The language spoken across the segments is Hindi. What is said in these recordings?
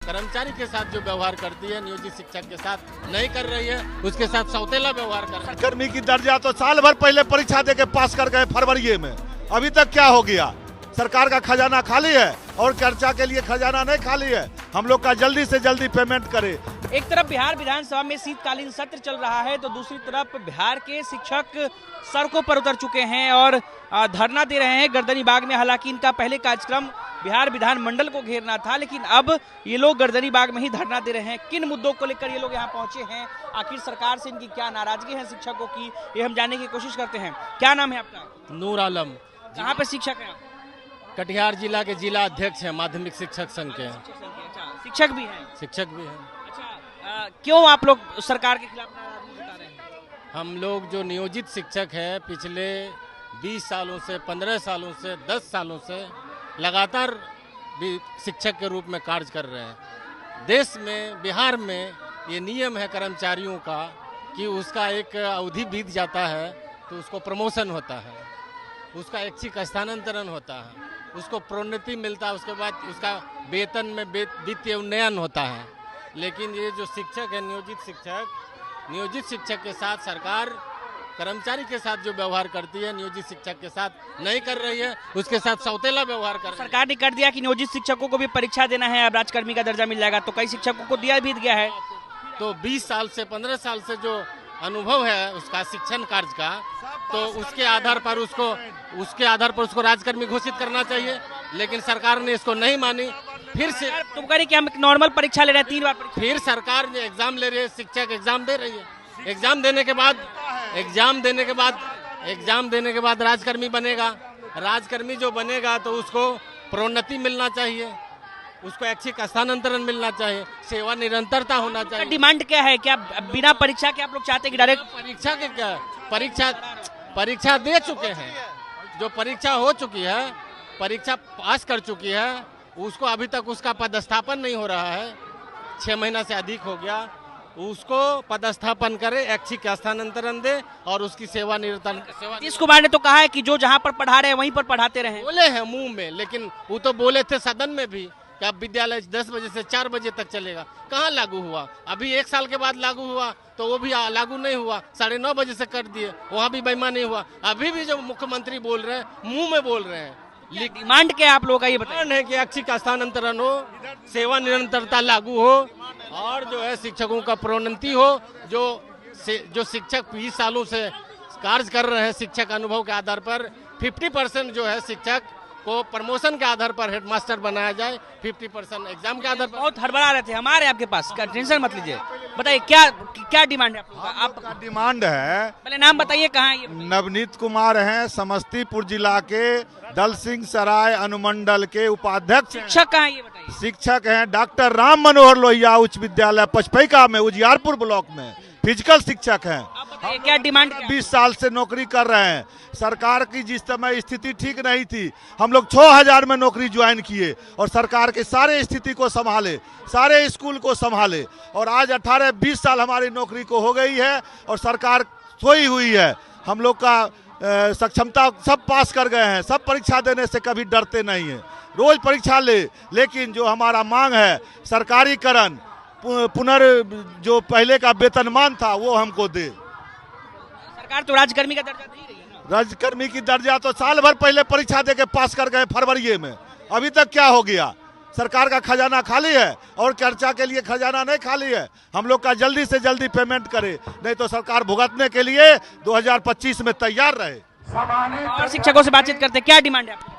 कर्मचारी के साथ जो व्यवहार करती है नियोजित शिक्षक के साथ नहीं कर रही है, उसके साथ सौतेला व्यवहार कर रही है। कर्मी की दर्जा तो साल भर पहले परीक्षा देके पास कर गए फरवरी में, अभी तक क्या हो गया? सरकार का खजाना खाली है और चर्चा के लिए खजाना नहीं खाली है। हम लोग का जल्दी से जल्दी पेमेंट करे। एक तरफ बिहार विधानसभा में शीतकालीन सत्र चल रहा है तो दूसरी तरफ बिहार के शिक्षक सड़कों पर उतर चुके हैं और धरना दे रहे हैं गर्दनीबाग में। हालांकि इनका पहले कार्यक्रम बिहार विधानमंडल को घेरना था, लेकिन अब ये लोग गर्दनीबाग में ही धरना दे रहे हैं। किन मुद्दों को लेकर ये लोग यहाँ पहुंचे हैं, आखिर सरकार से इनकी क्या नाराजगी है शिक्षकों की, ये हम जानने की कोशिश करते हैं। क्या नाम है आपका? नूर आलम। कहाँ पे शिक्षक है आप? कटिहार जिला के जिला अध्यक्ष हैं, माध्यमिक शिक्षक संघ के हैं। शिक्षक भी हैं? शिक्षक भी हैं। अच्छा, क्यों आप लोग सरकार के खिलाफ नाराजगी जता रहे हैं? हम लोग जो नियोजित शिक्षक हैं पिछले 20 सालों से, 15 सालों से, 10 सालों से लगातार भी शिक्षक के रूप में कार्य कर रहे हैं। देश में, बिहार में ये नियम है कर्मचारियों का कि उसका एक अवधि बीत जाता है तो उसको प्रमोशन होता है, उसका ऐच्छिक स्थानांतरण होता है, उसको प्रोन्नति मिलता है, उसके बाद उसका वेतन में वित्तीय उन्नयन होता है। लेकिन ये जो शिक्षक है नियोजित शिक्षक के साथ सरकार कर्मचारी के साथ जो व्यवहार करती है नियोजित शिक्षक के साथ नहीं कर रही है, उसके साथ सौतेला व्यवहार कर रही है। सरकार ने कर दिया कि नियोजित शिक्षकों को भी परीक्षा देना है, अब राजकर्मी का दर्जा मिल जाएगा, तो कई शिक्षकों को दिया भी गया है। तो 20 साल से 15 साल से जो अनुभव है उसका शिक्षण कार्य का, तो उसके आधार पर उसको राजकर्मी घोषित करना चाहिए, लेकिन सरकार ने इसको नहीं मानी। फिर से तुम कह रही कि हम नॉर्मल परीक्षा ले रहे हैं, 3 बार परीक्षा। फिर सरकार ने एग्जाम ले रही है, शिक्षक एग्जाम दे रही है। एग्जाम देने के बाद राजकर्मी बनेगा। राजकर्मी जो बनेगा तो उसको प्रोन्नति मिलना चाहिए, उसको ऐच्छिक स्थानांतरण मिलना चाहिए, सेवा निरंतरता होना चाहिए। डिमांड क्या है? क्या बिना परीक्षा के आप लोग चाहते हैं कि डायरेक्ट परीक्षा के? क्या परीक्षा दे चुके हैं, जो परीक्षा हो चुकी है, परीक्षा पास कर चुकी है, उसको अभी तक उसका पदस्थापन नहीं हो रहा है, 6 महीना से अधिक हो गया, उसको पदस्थापन करे, ऐच्छिक स्थानांतरण दे और उसकी सेवा निरंतर। नीतीश कुमार ने तो कहा है कि जो जहां पर पढ़ा रहे हैं वहीं पर पढ़ाते रहे। बोले हैं मुंह में, लेकिन वो तो बोले थे सदन में भी कि अब विद्यालय 10 बजे से 4 बजे तक चलेगा। कहाँ लागू हुआ? अभी 1 साल के बाद लागू हुआ तो वो भी लागू नहीं हुआ, 9:30 बजे से कर दिए, वहाँ भी बेईमानी हुआ। अभी भी जो मुख्यमंत्री बोल रहे हैं, मुंह में बोल रहे हैं। डिमांड क्या है आप लोगों का, ये बताएं? है कि ऐच्छिक स्थानांतरण हो, सेवा निरंतरता लागू हो और जो है शिक्षकों का प्रोन्नति हो। जो शिक्षक 20 सालों से कार्य कर रहे हैं, शिक्षक अनुभव के आधार पर 50% जो है शिक्षक को प्रमोशन के आधार पर हेडमास्टर बनाया जाए, 50% एग्जाम के आधार पर। बहुत हड़बड़ा रहे थे, हमारे आपके पास, टेंशन मत लीजिए। बताइए क्या डिमांड है आप लोगों का? आपका डिमांड है, पहले नाम बताइए, कहाँ है ये? नवनीत कुमार हैं, समस्तीपुर जिला के दल सिंह सराय अनुमंडल के उपाध्यक्ष। शिक्षक कहाँ है ये बताइए? शिक्षक हैं डॉक्टर राम मनोहर लोहिया उच्च विद्यालय पचपैका में, उजियारपुर ब्लॉक में फिजिकल शिक्षक हैं। क्या डिमांड? 20 साल से नौकरी कर रहे हैं। सरकार की जिस समय स्थिति ठीक नहीं थी, हम लोग 6000 में नौकरी ज्वाइन किए और सरकार के सारे स्थिति को संभाले, सारे स्कूल को संभाले, और आज 18-20 साल हमारी नौकरी को हो गई है और सरकार सोई हुई है। हम लोग का सक्षमता सब पास कर गए हैं, सब परीक्षा देने से कभी डरते नहीं है, रोज परीक्षा लेकिन जो हमारा मांग है सरकारीकरण, जो पहले का वेतनमान था वो हमको दे। सरकार तो राजकर्मी का दर्जा दे रही है ना? राजकर्मी की दर्जा तो साल भर पहले परीक्षा देके पास कर गए फरवरी में, अभी तक क्या हो गया? सरकार का खजाना खाली है और चर्चा के लिए खजाना नहीं खाली है। हम लोग का जल्दी से जल्दी पेमेंट करे, नहीं तो सरकार भुगतने के लिए 2025 में तैयार रहे। और शिक्षकों से बातचीत करते, क्या डिमांड है आपको?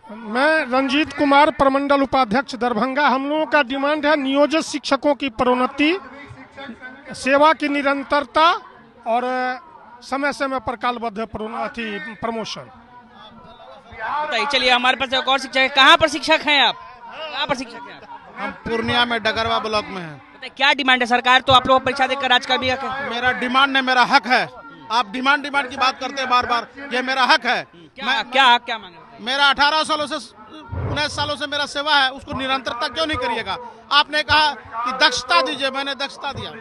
मैं रंजीत कुमार, प्रमंडल उपाध्यक्ष दरभंगा। हम लोगों का डिमांड है नियोजित शिक्षकों की प्रोन्नति, सेवा की निरंतरता और समय समय पर कालबद्ध प्रमोशन। बताइए, चलिए हमारे पास एक और शिक्षक है। कहाँ पर शिक्षक हैं आप? कहाँ पर शिक्षक हैं आप? हम पूर्णिया में डगरवा ब्लॉक में हैं। बताइए, क्या डिमांड है? सरकार तो आप लोगों को परीक्षा देकर राजकर्मी का मेरा डिमांड नहीं, मेरा हक है। आप डिमांड की बात करते हैं बार बार, ये मेरा हक है। क्या मांग? मेरा 18 सालों से 19 सालों से मेरा सेवा है, उसको निरंतरता क्यों नहीं करिएगा? आपने कहा कि दक्षता दीजिए, मैंने दक्षता दिया।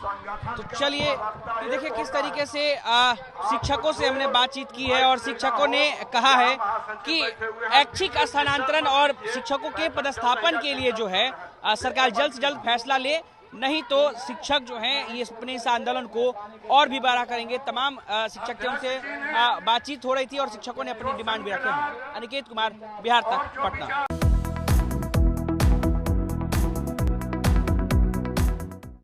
तो चलिए ये देखिए किस तरीके से शिक्षकों से हमने बातचीत की है और शिक्षकों ने कहा है कि ऐच्छिक स्थानांतरण और शिक्षकों के पदस्थापन के लिए जो है सरकार जल्द से जल्द फैसला ले, नहीं तो शिक्षक जो हैं ये अपने इस आंदोलन को और भी बड़ा करेंगे। तमाम शिक्षक थे, उनसे बातचीत हो रही थी और शिक्षकों ने अपनी डिमांड भी रखे हैं। अनिकेत कुमार, बिहार तक, पटना।